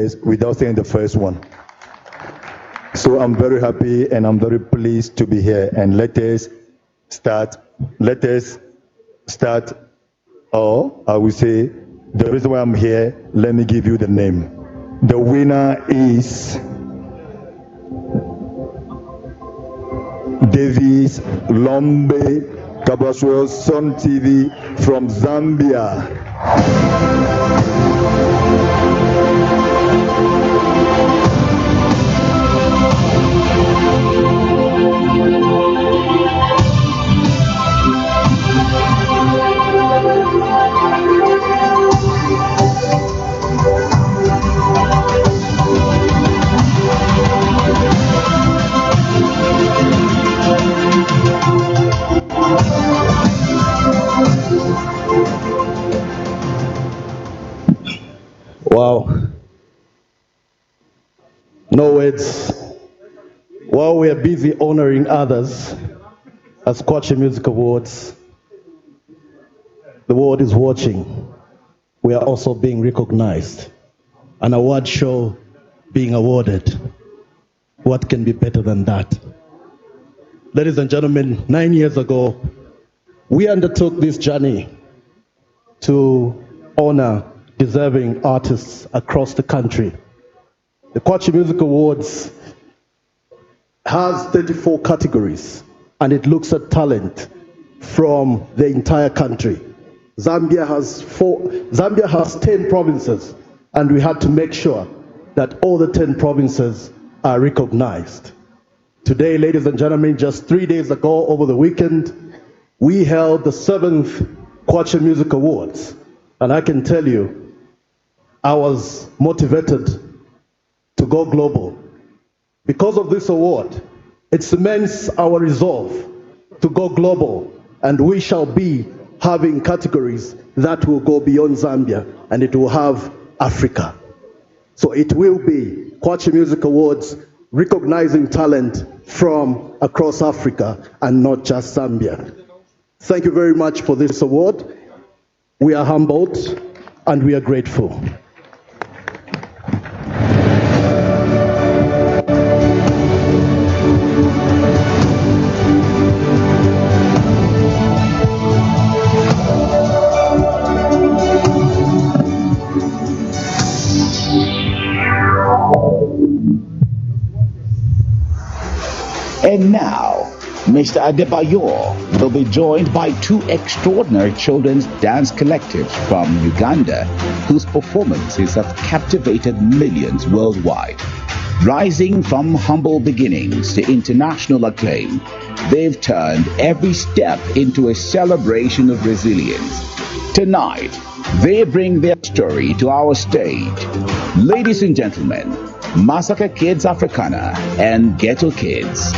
years without saying the first one. So I'm very happy and I'm very pleased to be here. And let us start, or I will say, the reason why I'm here, let me give you the name. The winner is Davis Lombe Kabaswo Sun TV from Zambia. Wow. No words. While we are busy honoring others as Kwacha Music Awards, the world is watching. We are also being recognized. An award show being awarded. What can be better than that? Ladies and gentlemen, 9 years ago, we undertook this journey to honor deserving artists across the country. The Kwacha Music Awards has 34 categories, and it looks at talent from the entire country. Zambia has 10 provinces, and we had to make sure that all the 10 provinces are recognized. Today, ladies and gentlemen, just 3 days ago, over the weekend, we held the 7th Kwacha Music Awards, and I can tell you, I was motivated to go global. Because of this award, it cements our resolve to go global, and we shall be having categories that will go beyond Zambia, and it will have Africa. So it will be Kwacha Music Awards recognizing talent from across Africa and not just Zambia. Thank you very much for this award. We are humbled and we are grateful. And now, Mr. Adebayor will be joined by two extraordinary children's dance collectives from Uganda, whose performances have captivated millions worldwide. Rising from humble beginnings to international acclaim, they've turned every step into a celebration of resilience. Tonight, they bring their story to our stage. Ladies and gentlemen, Massacre Kids Africana and Ghetto Kids.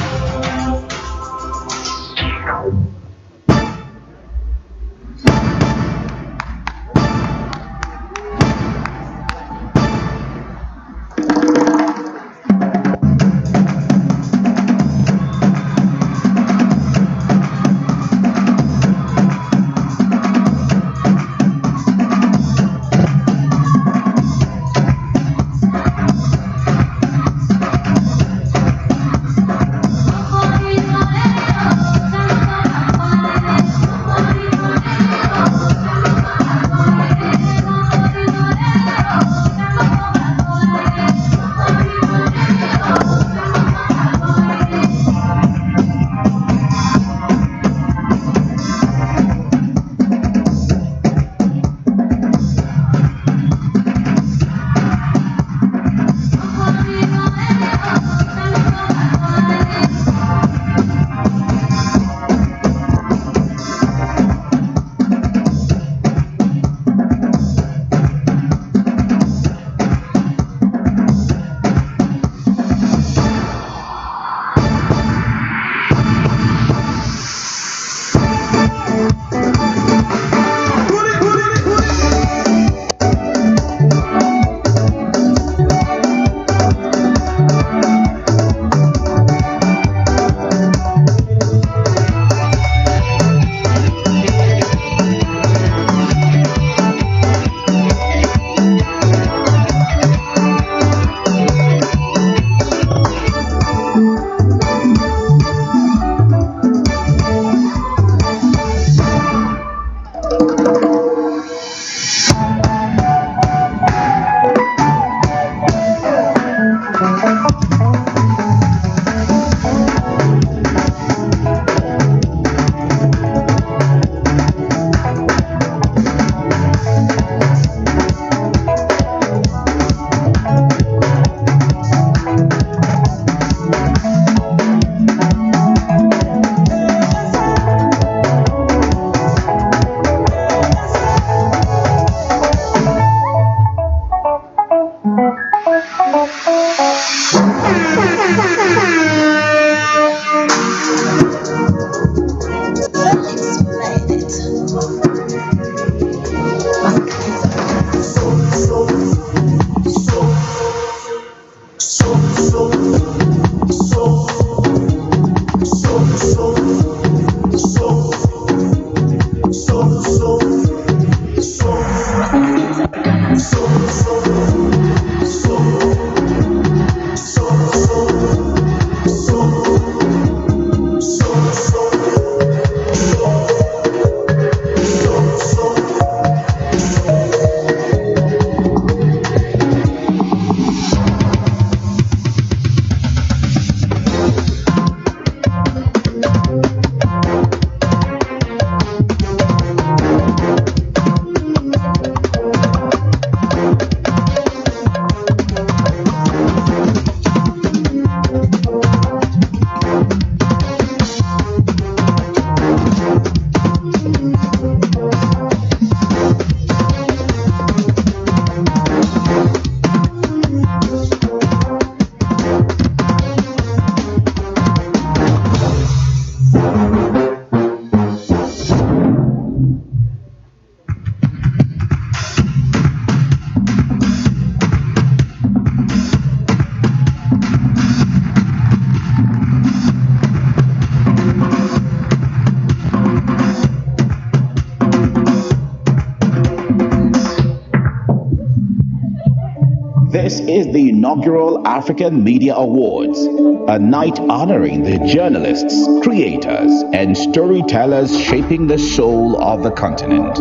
This is the inaugural African Media Awards, a night honoring the journalists, creators, and storytellers shaping the soul of the continent.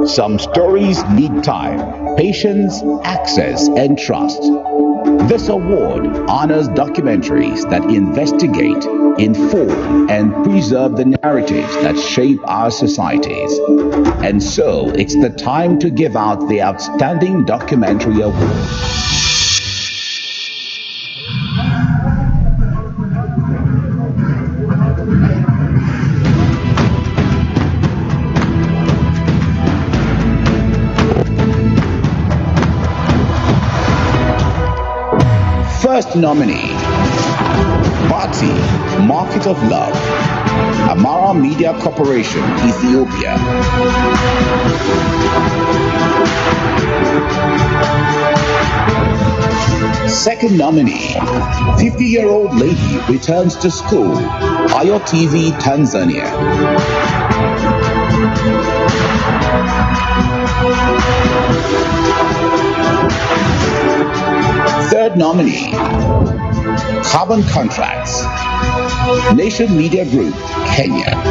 Some stories need time, patience, access, and trust. This award honors documentaries that investigate, inform, and preserve the narratives that shape our societies. And so, it's the time to give out the Outstanding Documentary Award. First nominee, Bati, Market of Love, Amara Media Corporation, Ethiopia. Second nominee, 50-year-old lady returns to school, Ayo TV, Tanzania. Third nominee, Carbon Contracts, Nation Media Group, Kenya.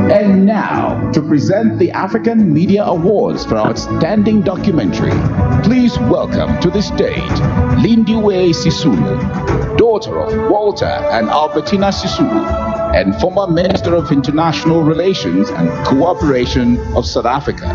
And now, to present the African Media Awards for Outstanding Documentary, please welcome to the stage Lindiwe Sisulu, daughter of Walter and Albertina Sisulu, and former Minister of International Relations and Cooperation of South Africa.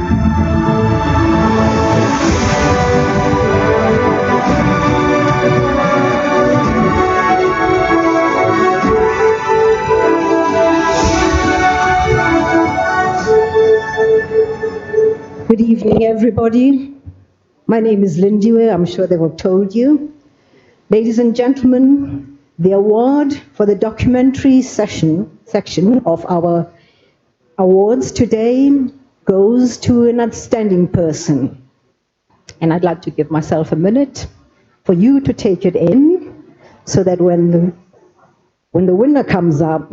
Good evening, everybody. My name is Lindiwe. I'm sure they have told you. Ladies and gentlemen, the award for the documentary section of our awards today goes to an outstanding person. And I'd like to give myself a minute for you to take it in so that when the winner comes up,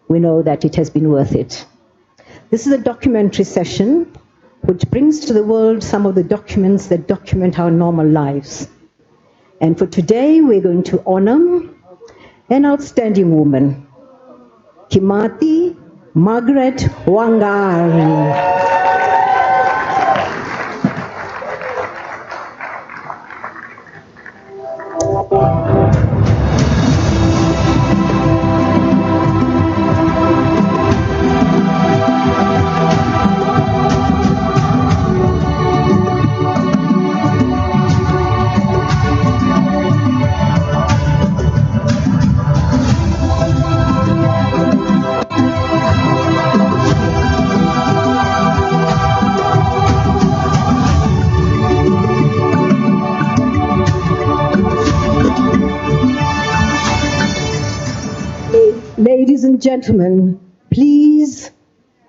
we know that it has been worth it. This is a documentary session which brings to the world some of the documents that document our normal lives. And for today, we're going to honor an outstanding woman, Kimathi Margaret Wangari. Ladies and gentlemen, please,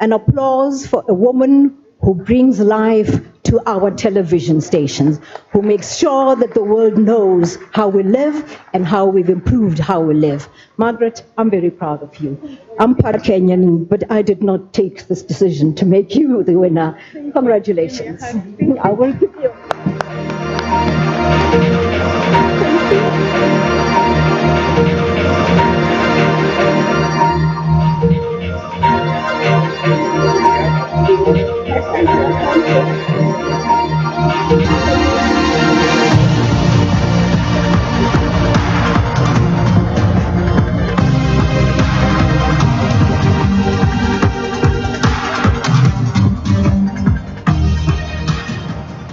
an applause for a woman who brings life to our television stations, who makes sure that the world knows how we live and how we've improved how we live. Margaret, I'm very proud of you. I'm part Kenyan, but I did not take this decision to make you the winner. Congratulations. I will give you.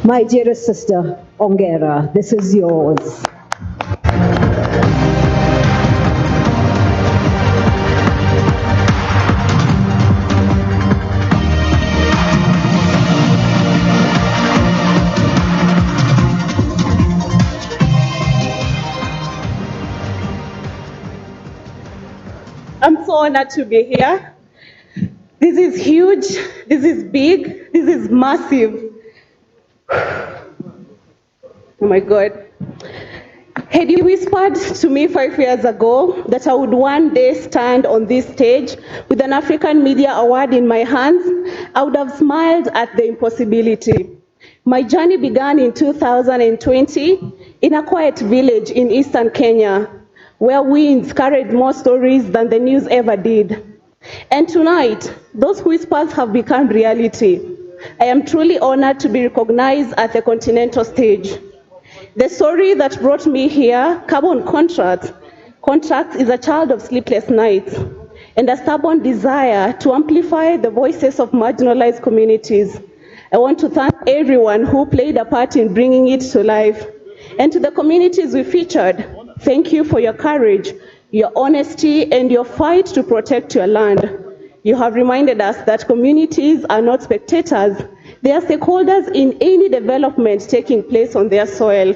My dearest sister, Ongera, this is yours. so honored to be here. This is huge, this is big, this is massive. Oh my God. Had you whispered to me 5 years ago that I would one day stand on this stage with an African Media Award in my hands, I would have smiled at the impossibility. My journey began in 2020 in a quiet village in eastern Kenya, where winds carried more stories than the news ever did. And tonight, those whispers have become reality. I am truly honored to be recognized at the continental stage. The story that brought me here, Carbon Contracts, is a child of sleepless nights and a stubborn desire to amplify the voices of marginalized communities. I want to thank everyone who played a part in bringing it to life. And to the communities we featured, thank you for your courage, your honesty, and your fight to protect your land. You have reminded us that communities are not spectators. They are stakeholders in any development taking place on their soil.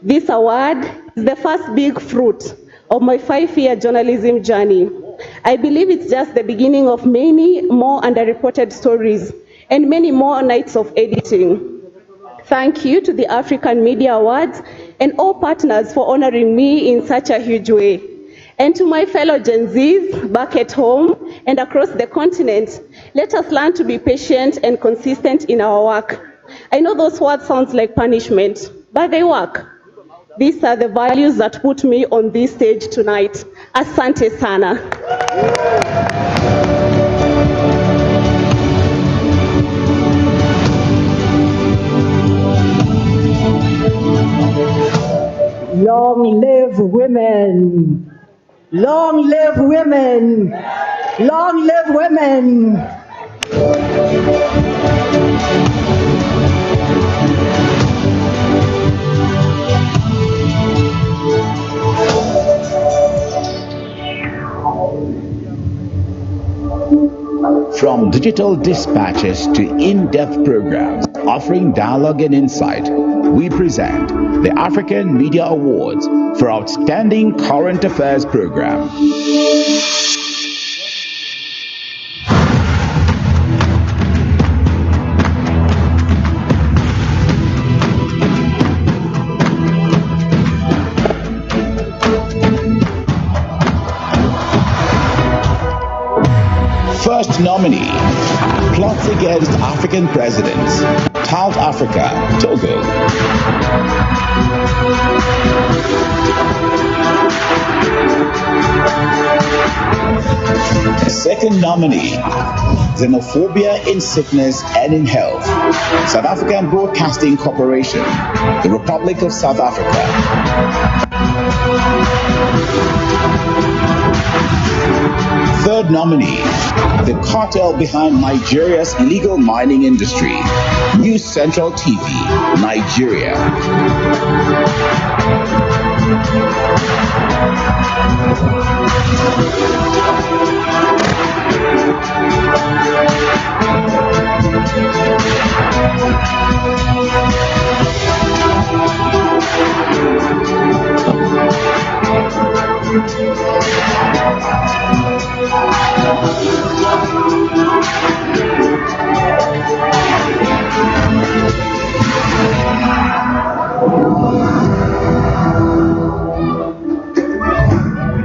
This award is the first big fruit of my 5-year journalism journey. I believe it's just the beginning of many more underreported stories and many more nights of editing. Thank you to the African Media Awards and all partners for honoring me in such a huge way. And to my fellow Gen Zs back at home and across the continent, let us learn to be patient and consistent in our work. I know those words sound like punishment, but they work. These are the values that put me on this stage tonight. Asante sana. Long live women. Long live women. Long live women. From digital dispatches to in-depth programs offering dialogue and insight, we present the African Media Awards for Outstanding Current Affairs Program. First nominee, plots against African presidents, South Africa, Togo. Second nominee, xenophobia in sickness and in health, South African Broadcasting Corporation, the Republic of South Africa. Third nominee, the cartel behind Nigeria's illegal mining industry, News Central TV, Nigeria.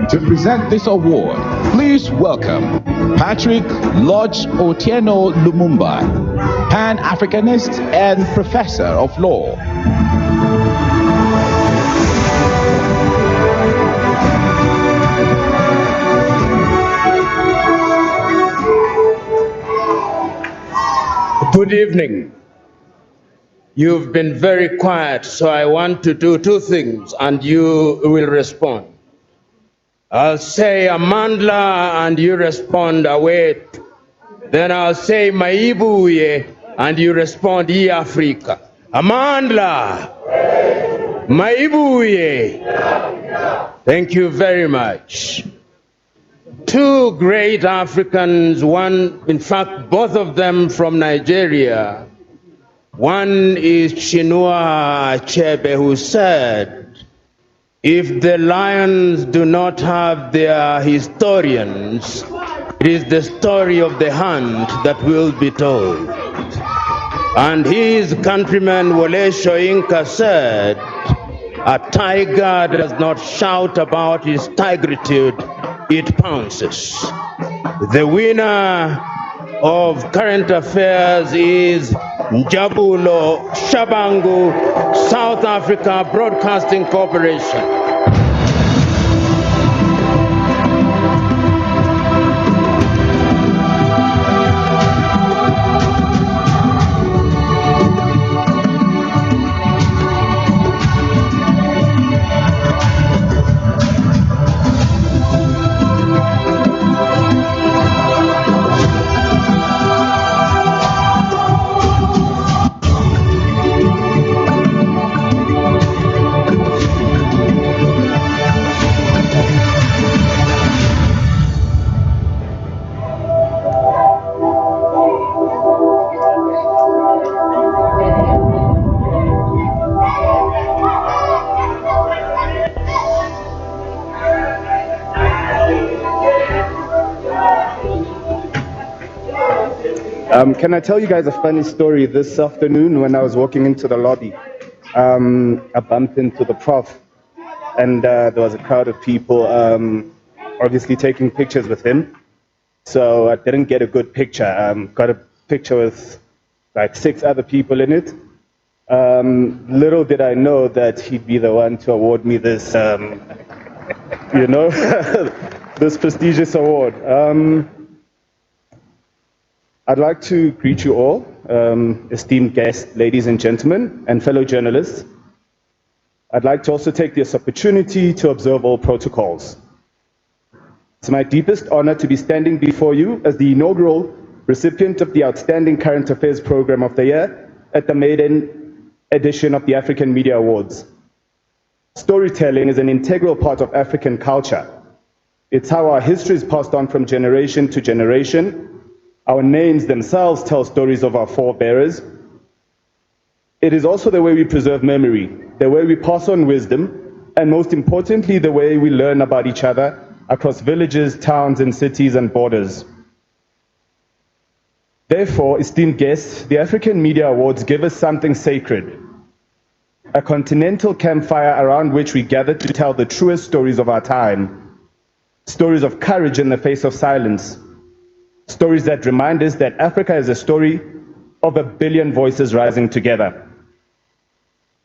To present this award, please welcome Patrick Lodge Otieno Lumumba, Pan-Africanist and Professor of Law. Good evening. You've been very quiet, so I want to do two things and you will respond. I'll say Amandla and you respond Awet. Then I'll say Maibuye and you respond Ye Africa. Amandla! Maibuye! Thank you very much. Two great Africans, one, in fact, both of them from Nigeria. One is Chinua Achebe, who said, If the lions do not have their historians, it is the story of the hunt that will be told. And his countryman Wole Soyinka said, a tiger does not shout about his tigritude, it pounces. The winner of current affairs is Njabulo Shabangu, South Africa Broadcasting Corporation. Can I tell you guys a funny story? This afternoon when I was walking into the lobby, I bumped into the prof, and there was a crowd of people obviously taking pictures with him. So I didn't get a good picture. Got a picture with like 6 other people in it. Little did I know that he'd be the one to award me this, this prestigious award. I'd like to greet you all, esteemed guests, ladies and gentlemen, and fellow journalists. I'd like to also take this opportunity to observe all protocols. It's my deepest honor to be standing before you as the inaugural recipient of the Outstanding Current Affairs Program of the Year at the maiden edition of the African Media Awards. Storytelling is an integral part of African culture. It's how our history is passed on from generation to generation. Our names themselves tell stories of our forebearers. It is also the way we preserve memory, the way we pass on wisdom, and most importantly, the way we learn about each other across villages, towns, and cities and borders. Therefore, esteemed guests, the African Media Awards give us something sacred, a continental campfire around which we gather to tell the truest stories of our time, stories of courage in the face of silence, stories that remind us that Africa is a story of a billion voices rising together.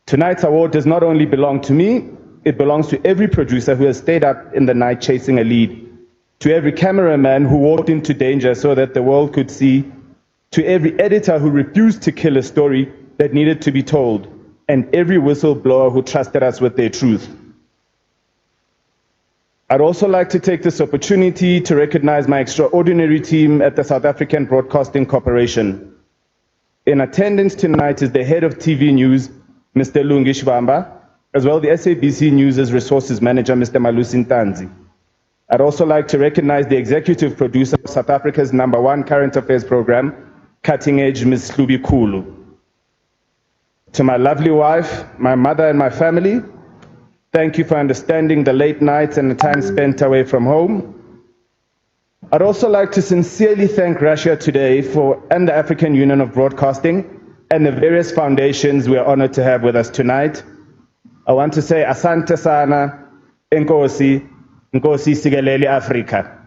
Tonight's award does not only belong to me, it belongs to every producer who has stayed up in the night chasing a lead, to every cameraman who walked into danger so that the world could see, to every editor who refused to kill a story that needed to be told, and every whistleblower who trusted us with their truth. I'd also like to take this opportunity to recognize my extraordinary team at the South African Broadcasting Corporation. In attendance tonight is the head of TV News, Mr. Lungi Shibamba, as well the SABC News' resources manager, Mr. Malusi Ntanzi. I'd also like to recognize the executive producer of South Africa's #1 current affairs program, Cutting Edge, Ms. Hlubi Khulu. To my lovely wife, my mother, and my family, thank you for understanding the late nights and the time spent away from home. I'd also like to sincerely thank Russia Today and the African Union of Broadcasting and the various foundations we are honored to have with us tonight. I want to say asante sana, Nkosi, Nkosi Sikeleli Africa.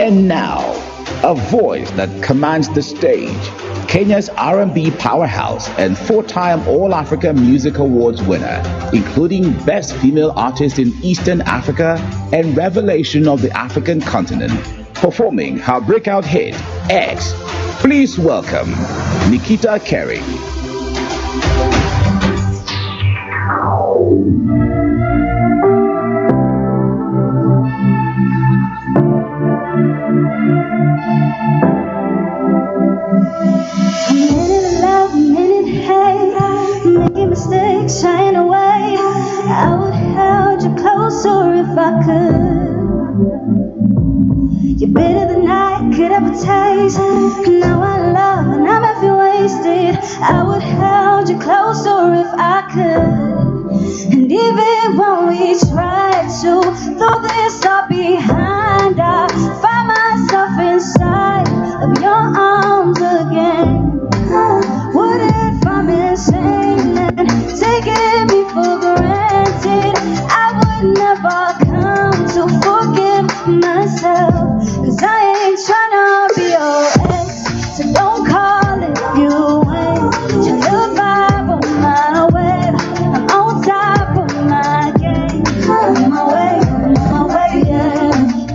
And now, a voice that commands the stage, Kenya's R&B powerhouse and 4-time All-Africa Music Awards winner, including Best Female Artist in Eastern Africa and Revelation of the African Continent, performing her breakout hit, X. Please welcome Nikita Kering. held you closer if I could. You're better than I could ever taste. Now I love and I'm half wasted. I would held you closer if I could. And even when we tried to throw this all behind, I find myself inside of your arms again. What if I'm insane and taking me for granted? I would never come to forgive myself, 'cause I ain't tryna be your ex, so don't call if you ain't. Change the vibe on my way, I'm on top of my game. On my way, yeah.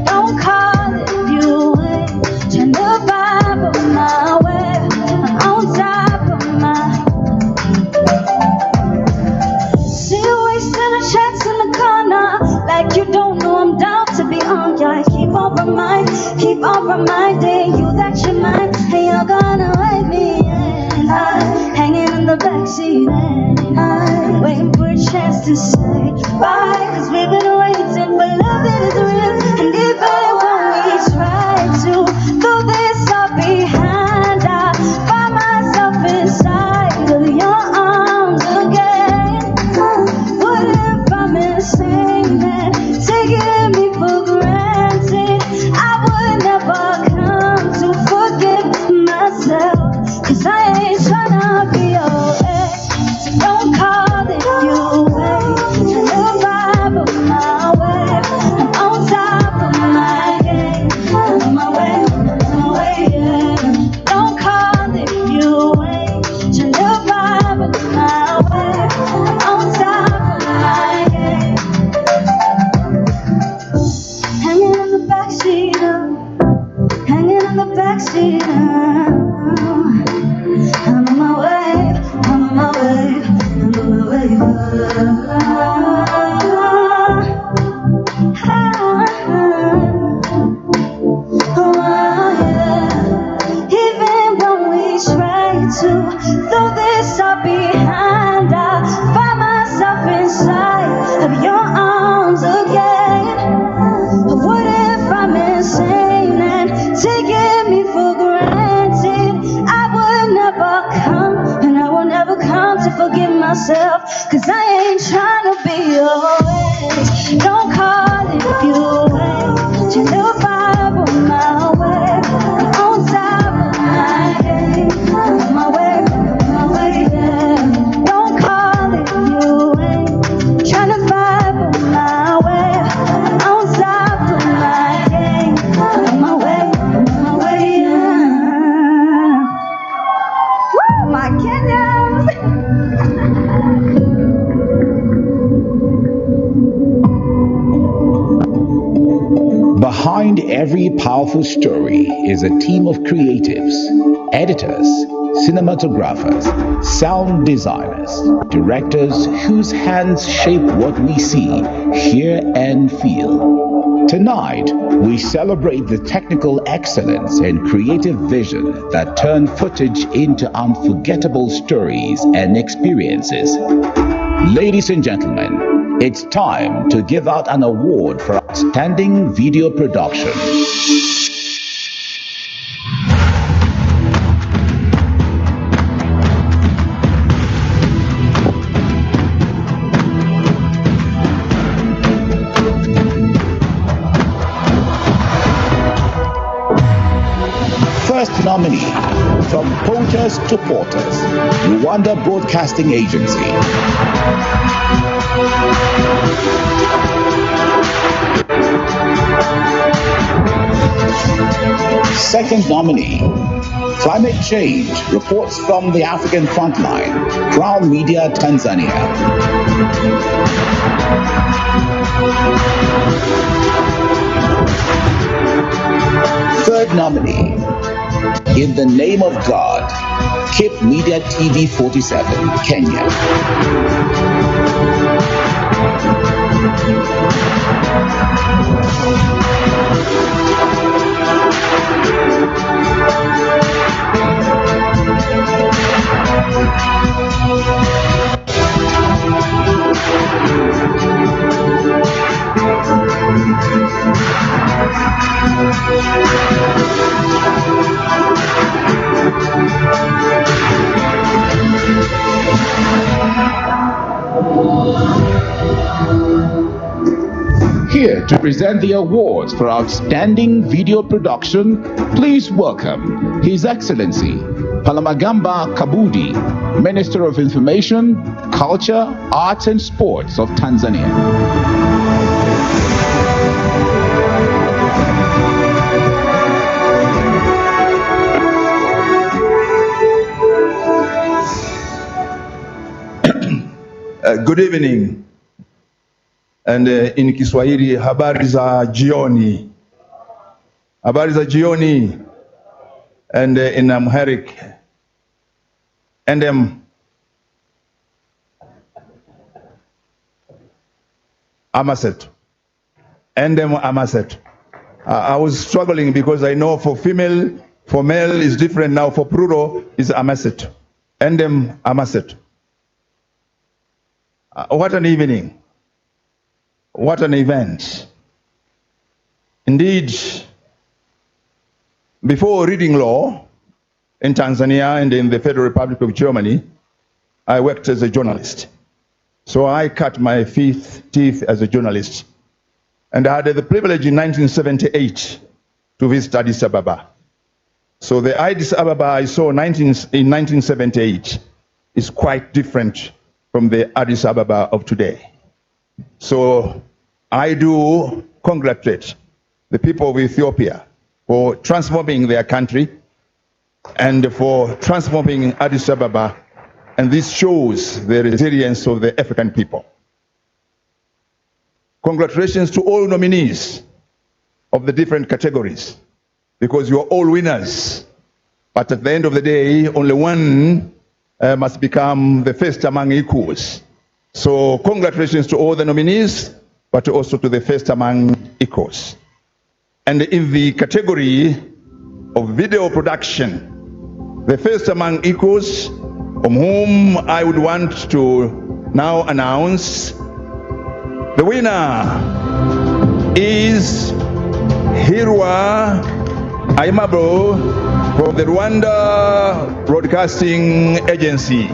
Don't call if you ain't. Change the vibe on my way, I'm on top of my. See you wasting a chance in the corner, like you don't know I'm down to be on ya. Keep on reminding you that you're mine, and you're gonna wake me in. Hanging in the backseat, and I'm waiting for a chance to say bye, 'cause we've been waiting for love that is real. And even when we try to throw this all behind, I find myself inside of your arms again. What if I'm insane and taking me for granted? I would never come to forgive myself, 'cause I ain't tryna be your ex, so don't call if you wait. Turn the vibe of my way, I'm on top of my game. On my way, yeah. Don't call if you wait. Turn the vibe of my way, I'm on top of my game. Hanging in the backseat, hanging in the backseat. I'm on my way, I'm on my way, I'm on my way. Even when we try to throw this all behind, I find myself inside of your arms again. What if I'm insane and taking me for granted? I would never come, and I will never come to forgive myself, 'cause I ain't tryna be your ex. Don't call if you ain't. Change the vibe on my way, I'm on top of my game. On my way, yeah. Don't call if you ain't. Tryna vibe on my way, I'm on top of my game. On my way, yeah. Woo, my Kenyans! Behind every powerful story is a team of creatives, editors, cinematographers, sound designers, directors whose hands shape what we see, hear, and feel. Tonight, we celebrate the technical excellence and creative vision that turn footage into unforgettable stories and experiences. Ladies and gentlemen, it's time to give out an award for outstanding video production. First nominee, from poachers to porters, Rwanda Broadcasting Agency. Second nominee, Climate Change, Reports from the African Frontline, Crown Media, Tanzania. Third nominee, In the Name of God, KIP Media TV 47, Kenya. Here to present the awards for outstanding video production, please welcome His Excellency Palamagamba Kabudi, Minister of Information, Culture, Arts and Sports of Tanzania. Good evening. And in Kiswahili, habari za jioni. Habari za jioni. And in Amharic, Endem Amaset. Endem Amaset. I was struggling because I know for female, for male is different now, for plural is Amaset. Endem Amaset. What an evening. What an event. Indeed, before reading law in Tanzania and in the Federal Republic of Germany, I worked as a journalist. So I cut my teeth as a journalist. And I had the privilege in 1978 to visit Addis Ababa. So the Addis Ababa I saw in 1978 is quite different from the Addis Ababa of today. So I do congratulate the people of Ethiopia for transforming their country and for transforming Addis Ababa, and this shows the resilience of the African people. Congratulations to all nominees of the different categories, because you are all winners. But at the end of the day, only one must become the first among equals. So congratulations to all the nominees, but also to the first among equals. And in the category of video production, the first among equals, from whom I would want to now announce, the winner is Hirwa Aimabo from the Rwanda Broadcasting Agency.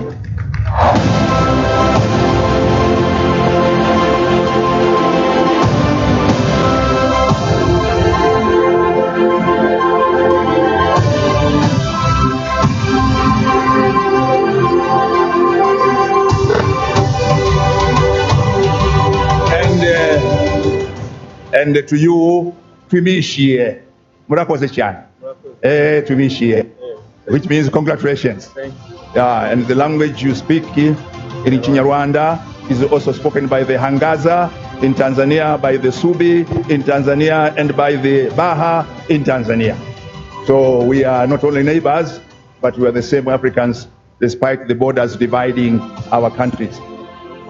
And to you, Twimishie, murakoze cyane. Twimishie, which means congratulations. Yeah, and the language you speak in Kinyarwanda is also spoken by the Hangaza in Tanzania, by the Subi in Tanzania, and by the Baha in Tanzania. So we are not only neighbors, but we are the same Africans, despite the borders dividing our countries.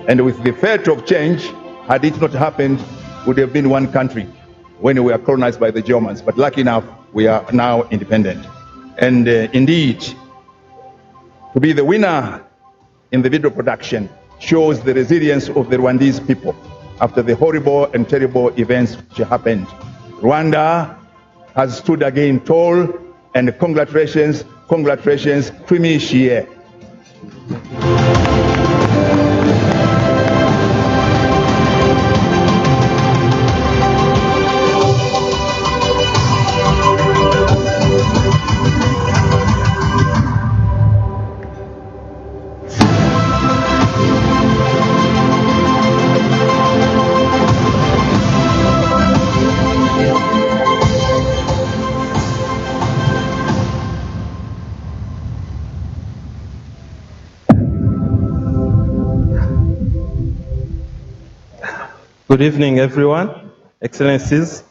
And with the fate of change, had it not happened, would have been one country when we were colonized by the Germans. But lucky enough, we are now independent. And indeed, to be the winner in the video production shows the resilience of the Rwandese people after the horrible and terrible events which happened. Rwanda has stood again tall, and congratulations, congratulations, Twimishie. Good evening, everyone, Excellencies.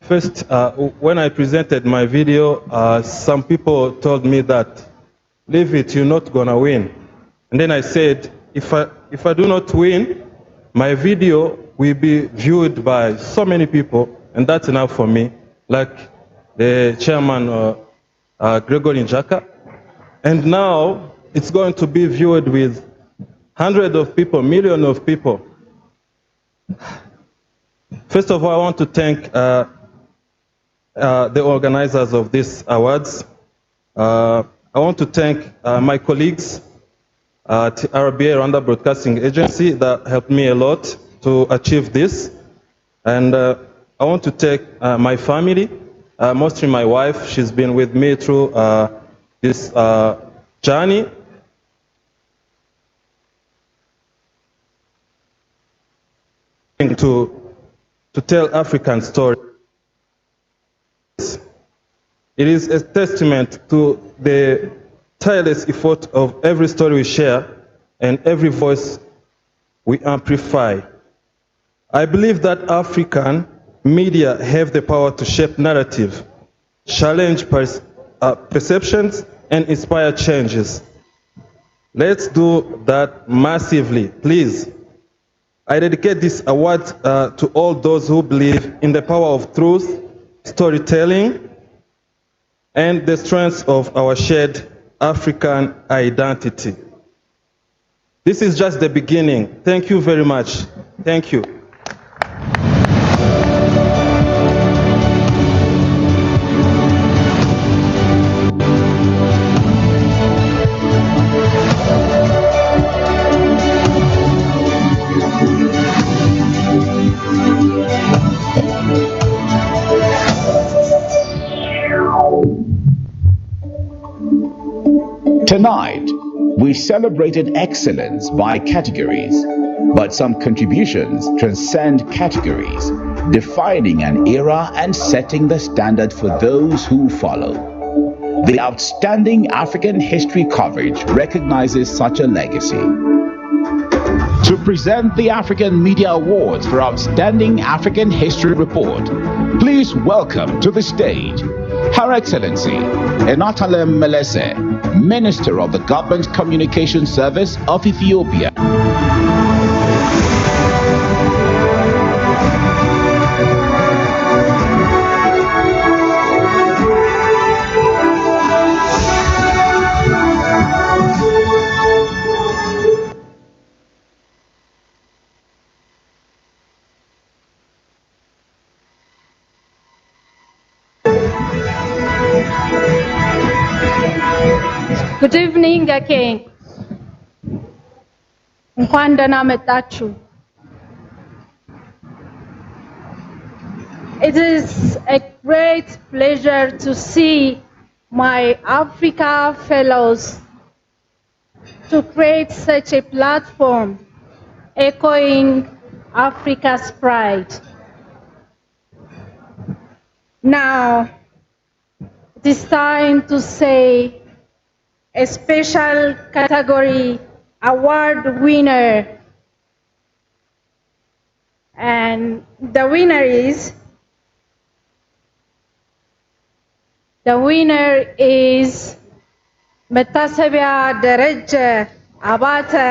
First, when I presented my video, some people told me that, leave it, you're not gonna win. And then I said, if I do not win, my video will be viewed by so many people, and that's enough for me, like the chairman, Gregory Njaka. And now, it's going to be viewed with hundreds of people, millions of people. First of all, I want to thank the organizers of these awards. I want to thank my colleagues at RBA, Rwanda Broadcasting Agency, that helped me a lot to achieve this. And I want to thank my family, mostly my wife. She's been with me through this journey. To tell African stories. It is a testament to the tireless effort of every story we share and every voice we amplify. I believe that African media have the power to shape narrative, challenge perceptions, and inspire changes. Let's do that massively, please. I dedicate this award to all those who believe in the power of truth, storytelling, and the strength of our shared African identity. This is just the beginning. Thank you very much. Thank you. Tonight, we celebrated excellence by categories, but some contributions transcend categories, defining an era and setting the standard for those who follow. The outstanding African history coverage recognizes such a legacy. To present the African Media Awards for Outstanding African History Report, please welcome to the stage Her Excellency Enatalem Melese, Minister of the Government Communication Service of Ethiopia. Good evening again. እንኳን ደህና መጣችሁ. It is a great pleasure to see my Africa fellows to create such a platform echoing Africa's pride. Now, it is time to say a special category award winner, and the winner is Metasebia Dereje Abate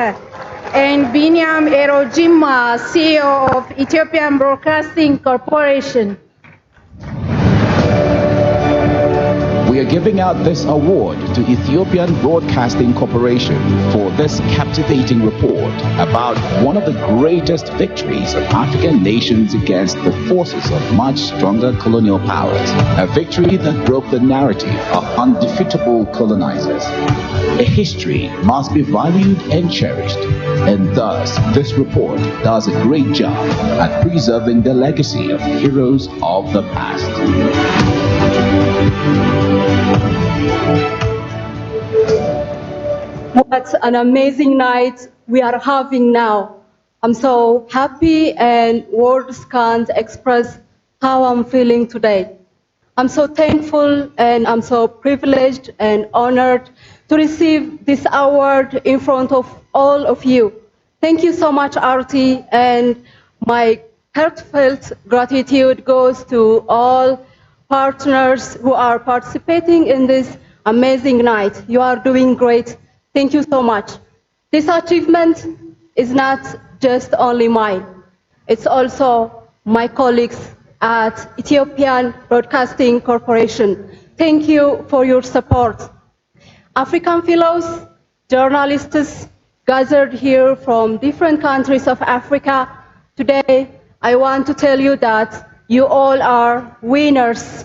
and Binyam Erojima, CEO of Ethiopian Broadcasting Corporation. We are giving out this award to Ethiopian Broadcasting Corporation for this captivating report about one of the greatest victories of African nations against the forces of much stronger colonial powers. A victory that broke the narrative of undefeatable colonizers. A history must be valued and cherished, and thus this report does a great job at preserving the legacy of heroes of the past. What an amazing night we are having now. I'm so happy and words can't express how I'm feeling today. I'm so thankful and I'm so privileged and honored to receive this award in front of all of you. Thank you so much, Arti, and my heartfelt gratitude goes to all partners who are participating in this amazing night. You are doing great. Thank you so much. This achievement is not just only mine. It's also my colleagues at Ethiopian Broadcasting Corporation. Thank you for your support. African fellows, journalists gathered here from different countries of Africa Today, I want to tell you that you all are winners.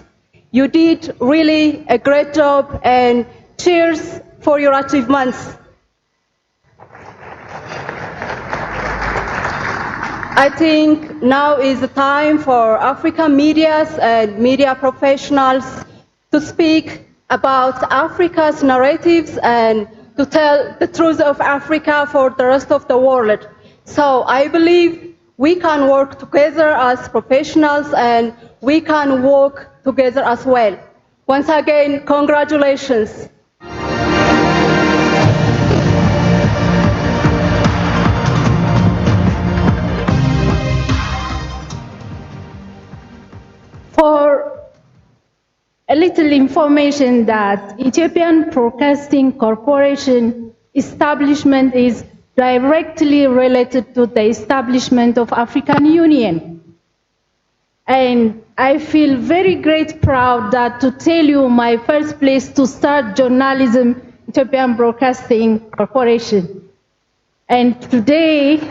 You did really a great job, and cheers for your achievements. I think now is the time for African medias and media professionals to speak about Africa's narratives and to tell the truth of Africa for the rest of the world. So I believe we can work together as professionals and we can work together as well. Once again, congratulations. For a little information that Ethiopian Broadcasting Corporation establishment is directly related to the establishment of African Union. And I feel very great proud that to tell you my first place to start journalism, Ethiopian Broadcasting Corporation. And today,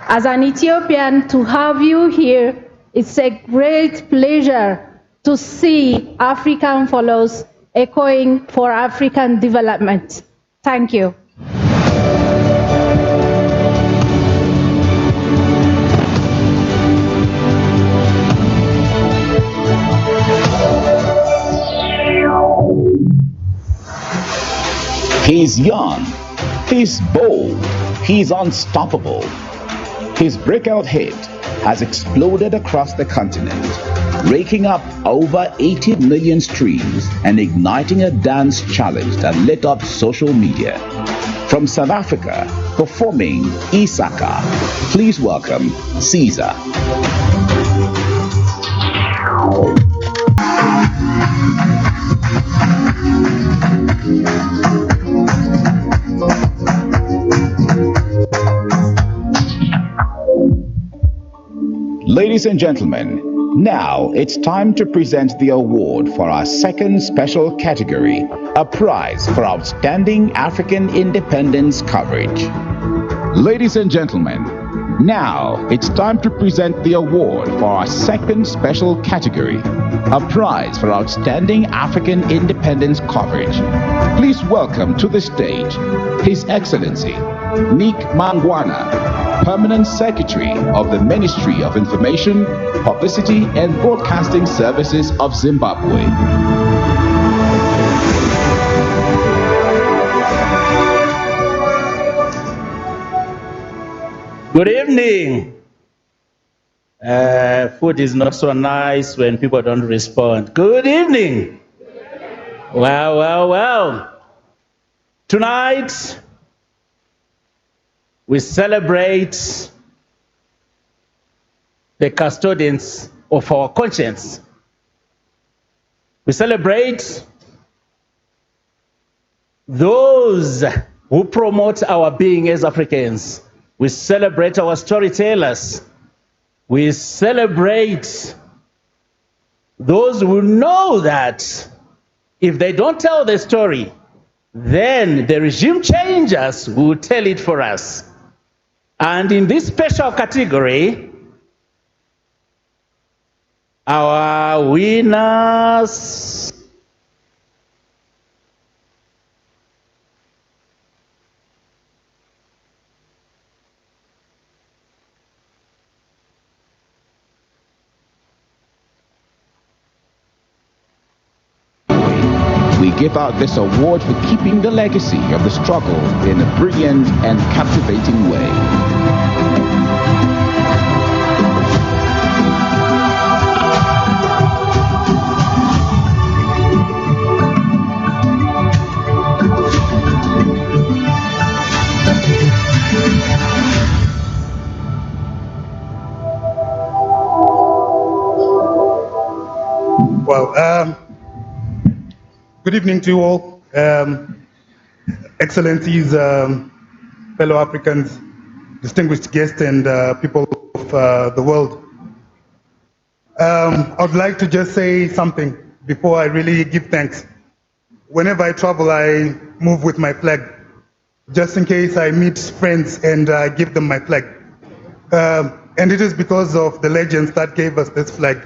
as an Ethiopian, to have you here, it's a great pleasure to see African fellows echoing for African development. Thank you. He's young, he's bold, he's unstoppable. His breakout hit has exploded across the continent, raking up over 80 million streams and igniting a dance challenge that lit up social media. From South Africa, performing Isaka, please welcome Caesar. Ladies and gentlemen, now it's time to present the award for our second special category, a prize for outstanding African independence coverage. Ladies and gentlemen, now it's time to present the award for our second special category, a prize for outstanding African independence coverage. Please welcome to the stage His Excellency Nick Mangwana, Permanent Secretary of the Ministry of Information, Publicity and Broadcasting Services of Zimbabwe. Good evening. Food is not so nice when people don't respond. Good evening. Well. Tonight, we celebrate the custodians of our conscience. We celebrate those who promote our being as Africans. We celebrate our storytellers. We celebrate those who know that if they don't tell the story, then the regime changers will tell it for us. And in this special category, our winners we give out this award for keeping the legacy of the struggle in a brilliant and captivating way. Well, good evening to you all, Excellencies, fellow Africans, distinguished guests, and people of the world. I would like to just say something before I really give thanks. Whenever I travel, I move with my flag, just in case I meet friends and give them my flag. And it is because of the legends that gave us this flag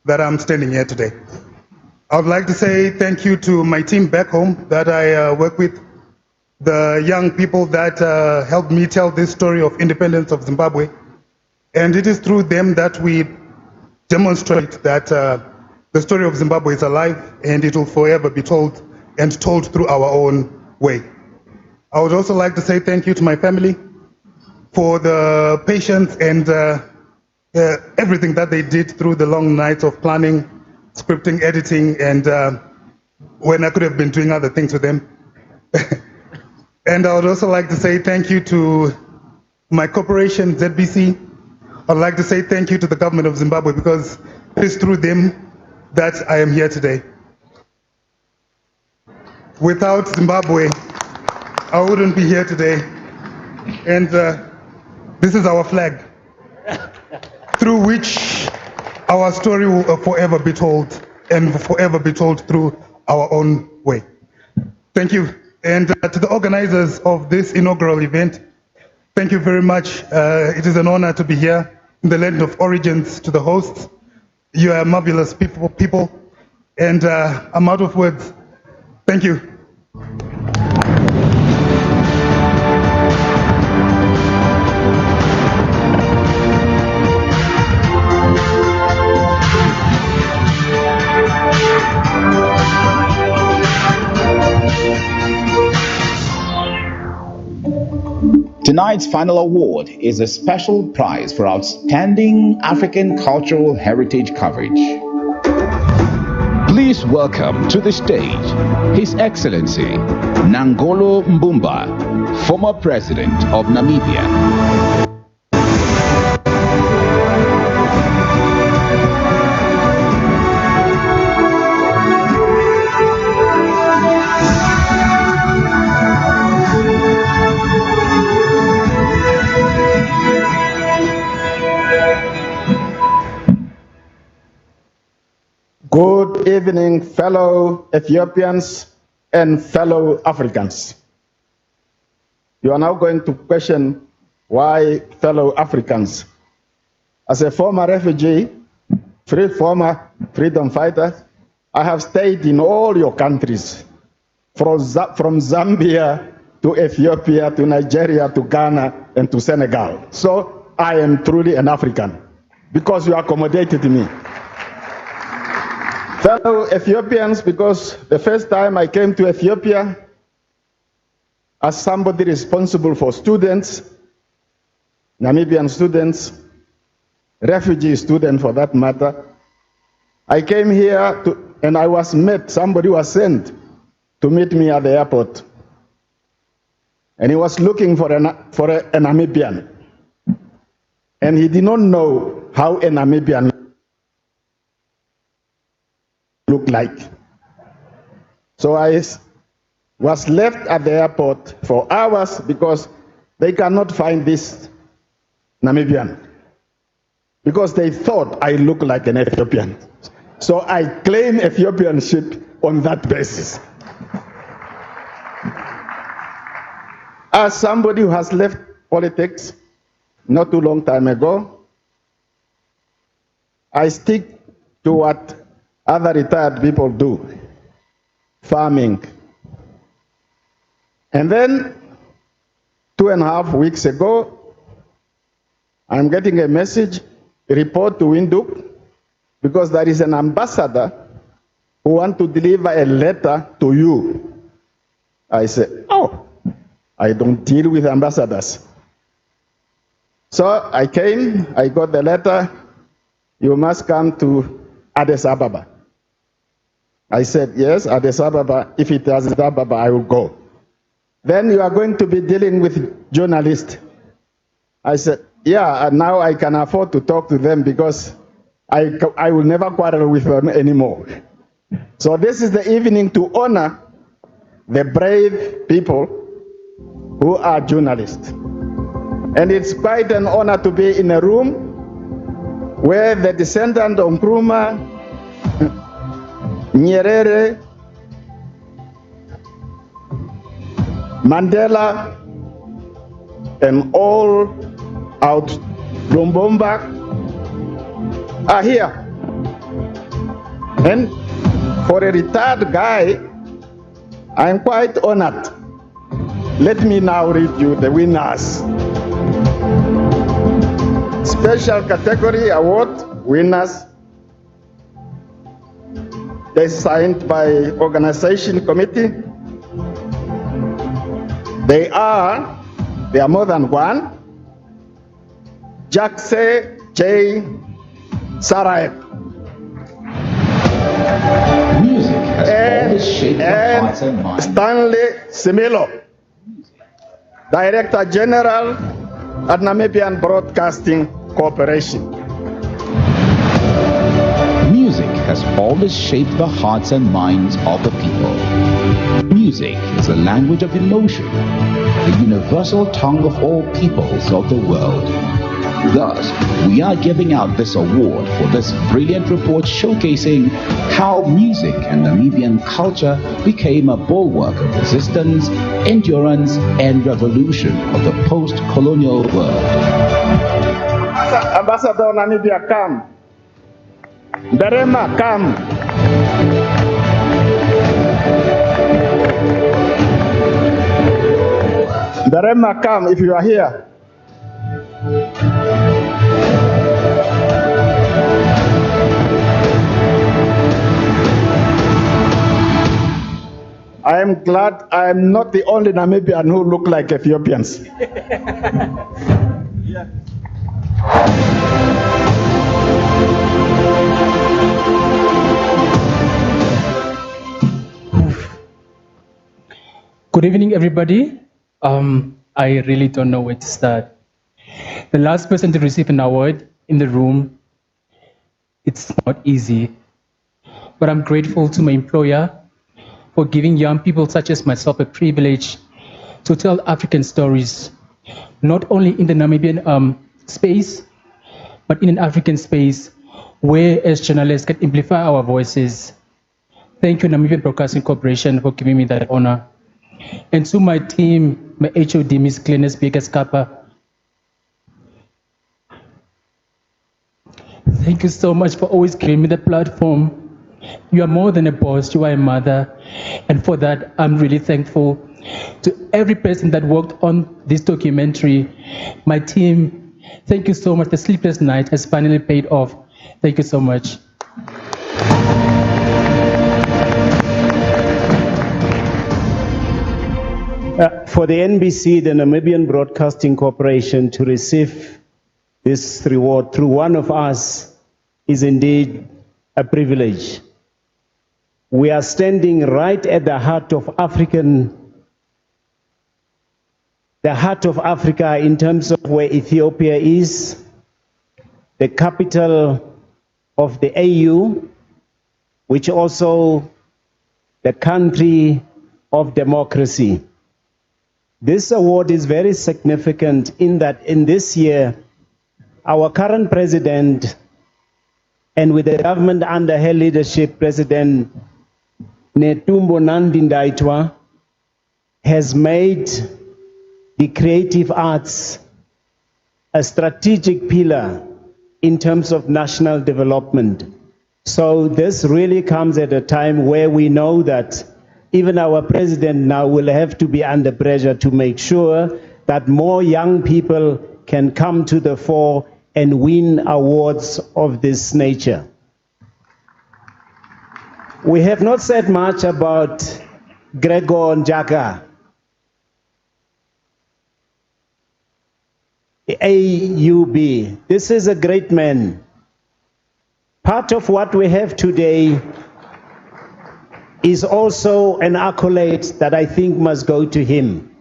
that I'm standing here today. I would like to say thank you to my team back home that I work with, the young people that helped me tell this story of independence of Zimbabwe. And it is through them that we demonstrate that the story of Zimbabwe is alive and it will forever be told, and told through our own way. I would also like to say thank you to my family for the patience and everything that they did through the long nights of planning, scripting, editing, and when I could have been doing other things with them. And I would also like to say thank you to my corporation, ZBC. I'd like to say thank you to the government of Zimbabwe, because it is through them that I am here today. Without Zimbabwe, I wouldn't be here today. And this is our flag, through which our story will forever be told, and forever be told through our own way. Thank you. And to the organizers of this inaugural event, thank you very much. It is an honor to be here in the land of origins. To the hosts, you are marvelous people, and I'm out of words. Thank you. Tonight's final award is a special prize for outstanding African cultural heritage coverage. Please welcome to the stage His Excellency Nangolo Mbumba, former President of Namibia. Good evening, fellow Ethiopians and fellow Africans. You are now going to question why fellow Africans. As a former refugee, former freedom fighter, I have stayed in all your countries, from Zambia to Ethiopia to Nigeria to Ghana and to Senegal. So I am truly an African because you accommodated me. Fellow Ethiopians, because the first time I came to Ethiopia as somebody responsible for students, Namibian students, refugee students for that matter, I came here and I was met, somebody was sent to meet me at the airport. And he was looking for a Namibian. And he did not know how a Namibian looked like. So I was left at the airport for hours because they cannot find this Namibian, because they thought I looked like an Ethiopian. So I claim Ethiopianship on that basis. As somebody who has left politics not too long time ago, I stick to what other retired people do, farming. And then 2.5 weeks ago, I'm getting a message, a report to Windhoek, because there is an ambassador who wants to deliver a letter to you. I said, oh, I don't deal with ambassadors. So I came, I got the letter, you must come to Addis Ababa. I said, yes, Addis Ababa, if it is Addis Ababa, I will go. Then you are going to be dealing with journalists. I said, yeah, and now I can afford to talk to them because I will never quarrel with them anymore. So this is the evening to honor the brave people who are journalists. And it's quite an honor to be in a room where the descendant of Nkrumah, Nyerere, Mandela, and all Lumbomba are here. And for a retired guy, I'm quite honored. Let me now read you the winners. Special category award winners. They signed by organization committee. They are more than one. Jackse J. Saraek. Music has always shaped the hearts and minds. Stanley Similo, Director General at Namibian Broadcasting Corporation. Music has always shaped the hearts and minds of the people. Music is a language of emotion, the universal tongue of all peoples of the world. Thus, we are giving out this award for this brilliant report showcasing how music and Namibian culture became a bulwark of resistance, endurance, and revolution of the post-colonial world. Ambassador Namibia, come. Darema, come. Darema, come if you are here. I am glad I am not the only Namibian who look like Ethiopians. Good evening, everybody. I really don't know where to start. The last person to receive an award in the room, it's not easy, but I'm grateful to my employer for giving young people such as myself a privilege to tell African stories, not only in the Namibian space, but in an African space where as journalists can amplify our voices. Thank you, Namibian Broadcasting Corporation, for giving me that honor. And to my team, my HOD, Ms. Glennis Baker-Scapa, thank you so much for always giving me the platform. You are more than a boss, you are a mother. And for that, I'm really thankful to every person that worked on this documentary. My team, thank you so much. The sleepless night has finally paid off. Thank you so much. For the NBC, the Namibian Broadcasting Corporation, to receive this reward through one of us is indeed a privilege. We are standing right at the heart of Africa in terms of where Ethiopia is, the capital of the AU, which also the country of democracy. This award is very significant in that in this year, our current president, and with the government under her leadership, President Netumbo Nandi Ndaitwah, has made the creative arts a strategic pillar in terms of national development. So this really comes at a time where we know that even our president now will have to be under pressure to make sure that more young people can come to the fore and win awards of this nature. We have not said much about Gregor Njaka, AUB. This is a great man. Part of what we have today is also an accolade that I think must go to him.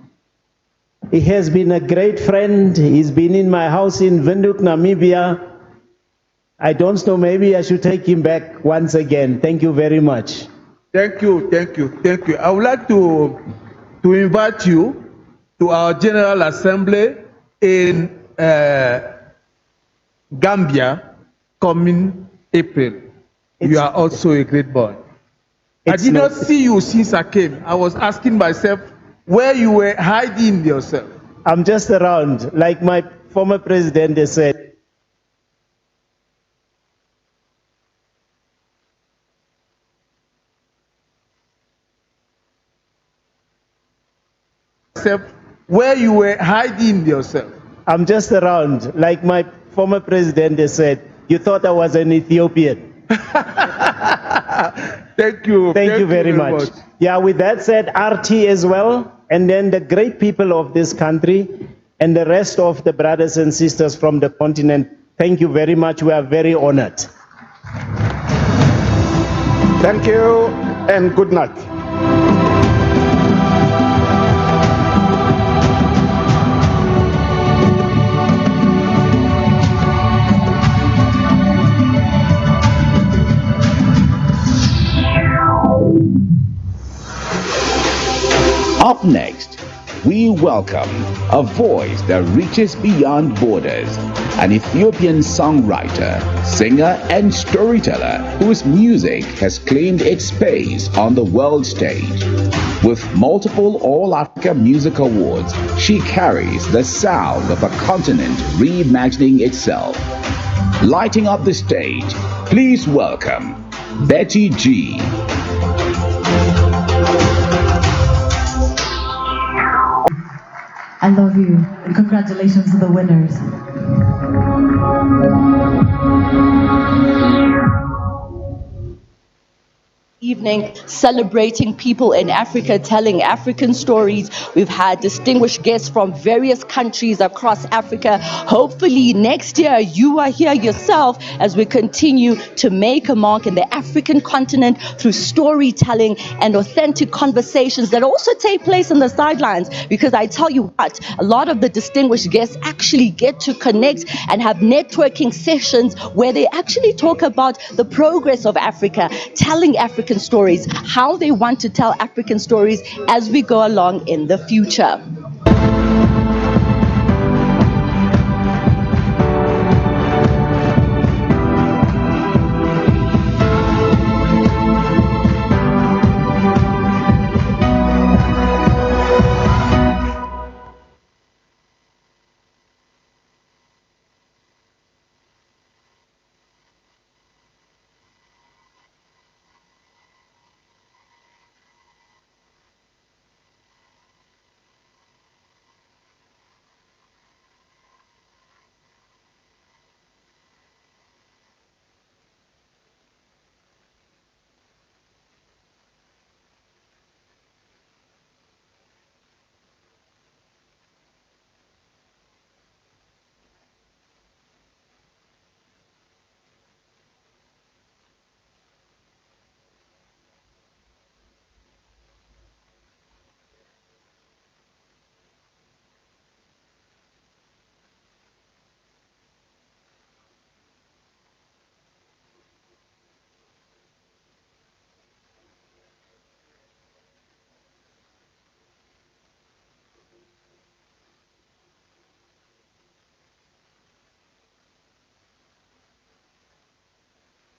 He has been a great friend. He's been in my house in Windhoek, Namibia. I don't know, maybe I should take him back once again. Thank you very much. Thank you, thank you, thank you. I would like to invite you to our General Assembly in Gambia coming April. You are also a great boy. I did not see you since I came. I was asking myself where you were hiding yourself. I'm just around. Like my former president, they said, where you were hiding yourself. I'm just around. Like my former president has said, you thought I was an Ethiopian. Thank you. Thank you very much. Yeah, with that said, RT as well, and then the great people of this country and the rest of the brothers and sisters from the continent, thank you very much. We are very honored. Thank you and good night. Up next, we welcome a voice that reaches beyond borders, an Ethiopian songwriter, singer, and storyteller whose music has claimed its space on the world stage. With multiple All-Africa Music Awards, she carries the sound of a continent reimagining itself. Lighting up the stage, please welcome Betty G. I love you, and congratulations to the winners. Evening celebrating people in Africa, telling African stories. We've had distinguished guests from various countries across Africa. Hopefully next year you are here yourself as we continue to make a mark in the African continent through storytelling and authentic conversations that also take place on the sidelines. Because I tell you what, a lot of the distinguished guests actually get to connect and have networking sessions where they actually talk about the progress of Africa, telling African stories, how they want to tell African stories as we go along in the future.